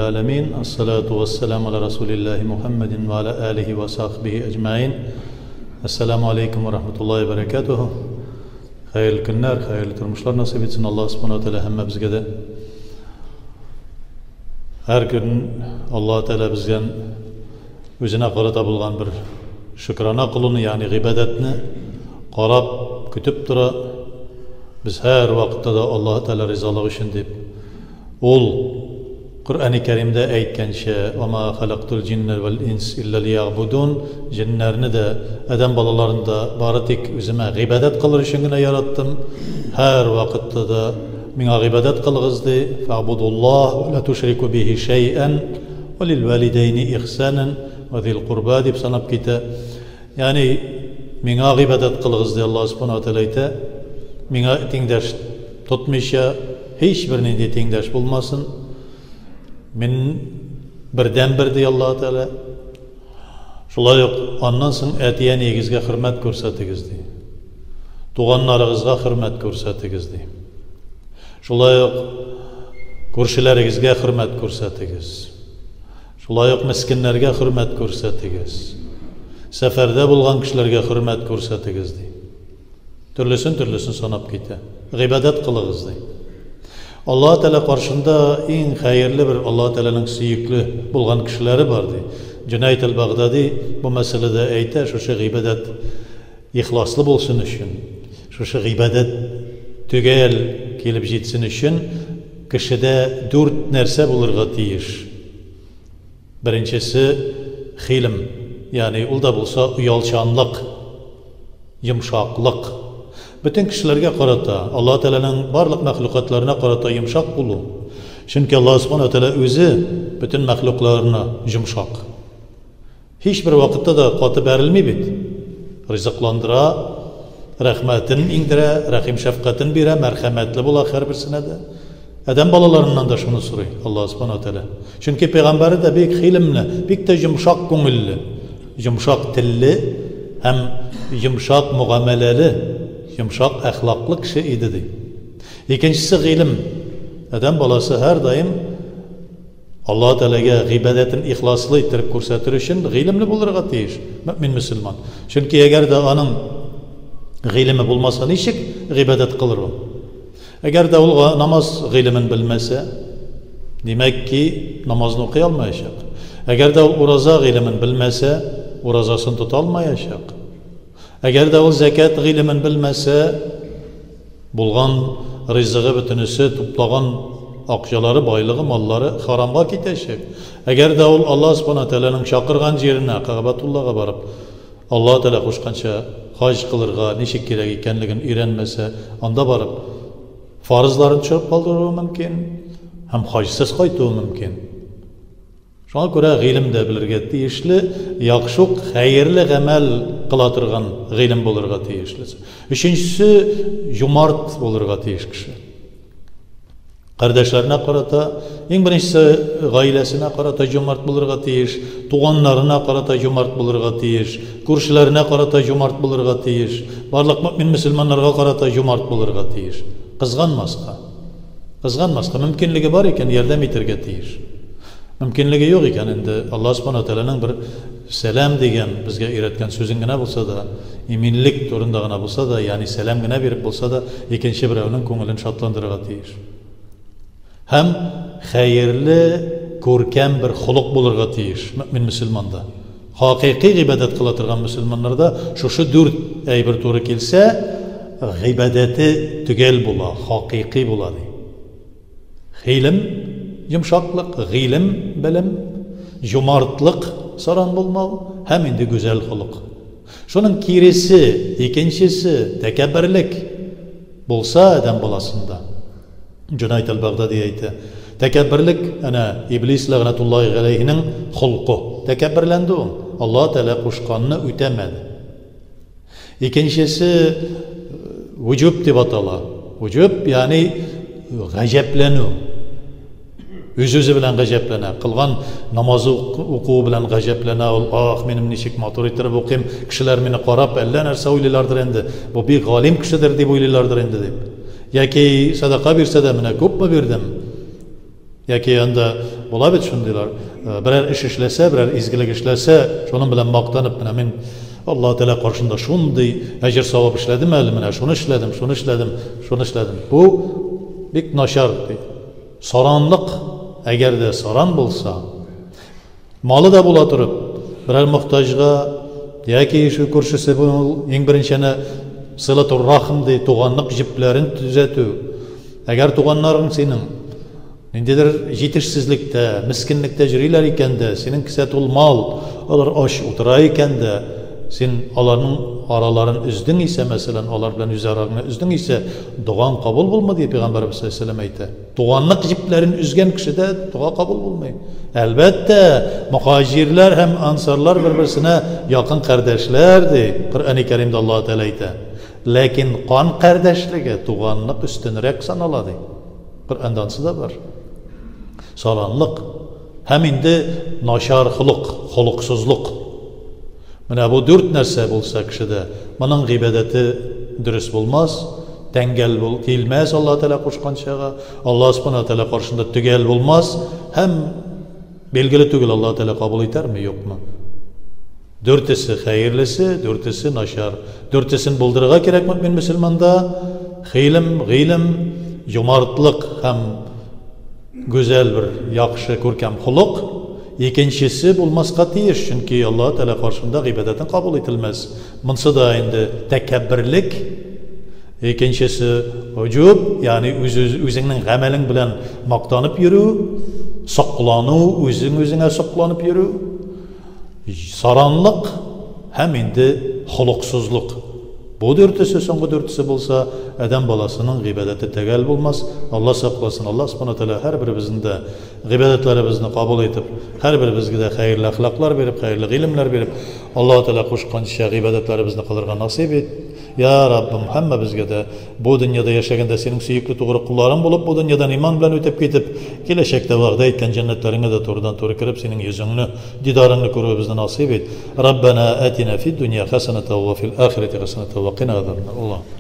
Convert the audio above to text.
العالمين الصلاة والسلام على رسول الله محمد وعلى آله وصحبه أجمعين السلام عليكم ورحمة الله وبركاته Hayırlı günler, hayırlı turmuşlar nasip etsin Allah subhanahu teala hemme bizge de. Her gün Allah Teala bizden özüne karata bulgan bir şükrana kulunu yani ibadetini qarab kütüp tura. Biz her vakitte de Allah Teala rizalığı için deyip ol Kur'an-ı Kerim'de aytgancha وَمَا خَلَقْتُ الْجِنَّ وَالْاِنْسِ إِلَّا لِيَعْبُدُونَ Cinlerini de, adam balalarını da bari tek özüme ibadet kılır için yarattım. Her vakitte de bana ibadet kılığızdı. فَعْبُدُ اللّٰهِ وَلَا تُشْرِكُ بِهِ شَيْئًا وَلِلْوَالِدَيْنِ إِحْسَانًا وَذِي الْقُرْبَى deyip sanıp gite. Yani bana ibadet kılığızdı Allah subhanahu teala ite. Bana tengdaş tutmayışa, hiçbirinin de tengdaş bulmasın. Men birden bir dey Allah Teala. Şolay ondan soň etiye negizge hürmet ko'rsatыңыз dey. Tuğanlarıgızga hürmet ko'rsatыңыз dey. Şolay ko'rshilaringizga hürmet ko'rsatыңыз. Şolay miskinlerge hürmet ko'rsatыңыз. Seferde bulgan kişilerge hürmet ko'rsatыңыз dey. Türlüsün sanap gite. Ibadet kılığız dey. Allah Teala karşında en hayırlı bir Allah Teala'nın suyuklu bulgan kişileri vardı. Cüneyt el-Baghdadi bu meselede ayta şu ibadet ihlaslı bolsun için, şu ibadet tügel kelip jetsin için kişide 4 nerse bulurga tiyiş. Birincisi hilim, yani ul da bulsa uyalçanlık, yumşaklık. Bütün kişilerge qarata, Allah Teala'nın barlıq məxluqatlarına qarata yumşaq bulu. Çünki Allah subhanahu teala özü bütün məxluqlarına yumşaq. Hiçbir vakitte de qatı berilmeyip, rızıqlandıra, rahmetin indire, rahim şefqatin bire, merhametli bula her birisine de. Adam balalarından da şunu soruyor Allah subhanahu teala. Çünki peygamberi de büyük hilimli, büyük de yumşaq gönüllü, yumşaq tilli, hem yumşaq muameleli, yumşaq ahlaklı kişi idi. İkincisi ilim. Adam balası her daim Allah Teala'ga ibadetin ihlaslı ettirip ko'rsatır için ilimli bulurga tiyiş. Mümin Müslüman. Çünkü eğer de onun ilimi bulmasa nişik ibadet kılır o. Eğer de o namaz ilimin bilmese demek ki namazını okuyalmayacak. Eğer de o uraza ilimin bilmese urazasını tutalmayacak. Eğer de o zekat ilimin bilmese bulgan rızığı bütünüsü toplagan akçaları, baylığı, malları haramga gidecek. Eğer de Allah subhanahu teala'nın çakırgan yerine Ka'batullah'a barıp Allah Teala koşkança hac kılırga neşik gerek ekenligini öğrenmese anda barıp farzlarını çöp kaldırığı mümkün. Hem hacsiz kaytığı mümkün. Şuna göre ilim de bilirge tiyişli, yakşuk, hayırlı amel kılatırgan ilim bulurga tiyişli. Üçüncüsü, yumart bulurga tiyiş kişi. Kardeşlerine karata, en birincisi ailesine karata yumart bulurga tiyiş, tuğanlarına karata yumart bulurga tiyiş, kurşilerine karata yumart bulurga tiyiş, barlıq mümin Müslümanlarga karata yumart bulurga tiyiş. Kızganmazka, mümkünlüğü var iken yardım etirge tiyiş. Mümkünlüğü yok iken indi Allah subhanahu teala'nın bir selam degen bizge öğretken sözün gına bulsa da, eminlik turunda gına bulsa da, yani selam gına verip bulsa da, ikinci biravinin ko'ngilini şatlandırıga tiyiş. Hem hayırlı, görkem bir xuluq bulurga tiyiş mümin Müslümanda. Haqiqiy ibadet kılatırgan Müslümanlarda şu 4 bir to'g'ri kelsa, ibadeti tugel bula, haqiqiy buladi. Hilim, yumşaklık, ilim, bilim, yumartlık, saran bulmav, hem indi güzel xuluq. Şunun kirisi, ikincisi, tekebbürlük bulsa adam balasında. Cüneyt el-Baghdadi ayta. Tekebbürlük, ana iblis la'natullahi aleyhinin xulqu. Tekebbürlendi o. Allah Teala koşkanını ötemedi. İkincisi, vücub deb atala. Vücub yani gajeplenu. Özü bilen gajeplana, kılgan namazı okuğu bilen gajeplana, benim neşik matur ettirip okuyayım, kişiler meni qarab, elle nerse oylaylardır endi. Bu bir galim kişidir deb oylaylardır endi deb. Yaki sadaka berse de mene ko'p mi berdim? Yaki anda була бит шундыйлар. Берәр эш эшләсә, берәр изгелек эшләсә, шуның белән мактанып, менә мин Алла Тәала каршында шундый әҗер савап эшләдем әле, менә шуны эшләдем, шуны эшләдем, шуны эшләдем. Бу бик начар. Саранлык, әгәр дә саран булса, малы да була торып, берәр мохтаҗга яки шу күршесе бу иң беренчене сылатур рахым ди, туганлык җипләрен төзәтү. Әгәр туганнарың синең ниндидер җитешсезлектә, мискинлектә йөриләр икән дә, синең кисә тул мал, алар аш утыра икән дә, син аларның араларын үздең исә, мәсәлән, алар белән үз араңны үздең исә, дугаң кабул булмый ди Пәйгамбәрбез саллаллаһу алейһи ва сәлләм әйтә. Туганлык җипләрен үзгән кешедә дуга кабул булмый. Әлбәттә, мухаҗирләр һәм ансарлар бер-берсенә якын кардәшләр ди. Коръән-и Кәримдә Алла Тәала әйтә. Ләкин кан кардәшлеге туганлык өстенрәк санала ди. Коръәндә ансы да бар. Саланлык һәм инде начар холыксызлык. Менә бу дүрт нәрсә булса кешедә, моның гыйбадәте дөрес булмас, тәңгәл бул, килмәс Алла Тәала кушканчага, Алла Субханаһу Тәала каршында төгәл булмас, һәм белгеле түгел Алла Тәала кабул итәрме, юкмы? Дүртесе хәерлесе, дүртесе начар. Дүртесен булдырырга кирәк мөмин мөселманда: гыйлем, юмартлык һәм гүзәл бер яхшы күркәм холык. Икенчесе булмаска тиеш, чөнки Алла Тәала каршында гыйбадәтен кабул ителмәс. Монсы да инде тәкәбберлек. Икенчесе уҗуб, ягъни үзеңнең гамәлең белән мактанып йөрү, саклану, үзеңә сакланып йөрү, саранлык һәм инде холыксызлык. Бу дүртесе, соңгы дүртесе булса, адам баласының гыйбадәте тәгәл булмас. Алла сакласын. Алла Субханаһу Тәала һәрберебезнең дә гыйбадәтләребезне кабул итеп, һәрберебезгә дә хәерле ахлаклар биреп, хәерле гыйлемләр биреп, Алла Тәала кушканча гыйбадәтләребезне кылырга насыйп ит. Я Раббым, һәммәбезгә дә бу дөньяда яшәгәндә синең сөекле тугры кулларың булып, бу дөньядан иман белән үтеп китеп, киләчәктә вәгъдә иткән җәннәтләреңә дә турыдан-туры кирип, синең йөзеңне, дидарыңны күрүебезне насыйп ит. Раббана атина фид дунья хасанatan ва фил ахирати хасанatan ва кина азабан нар.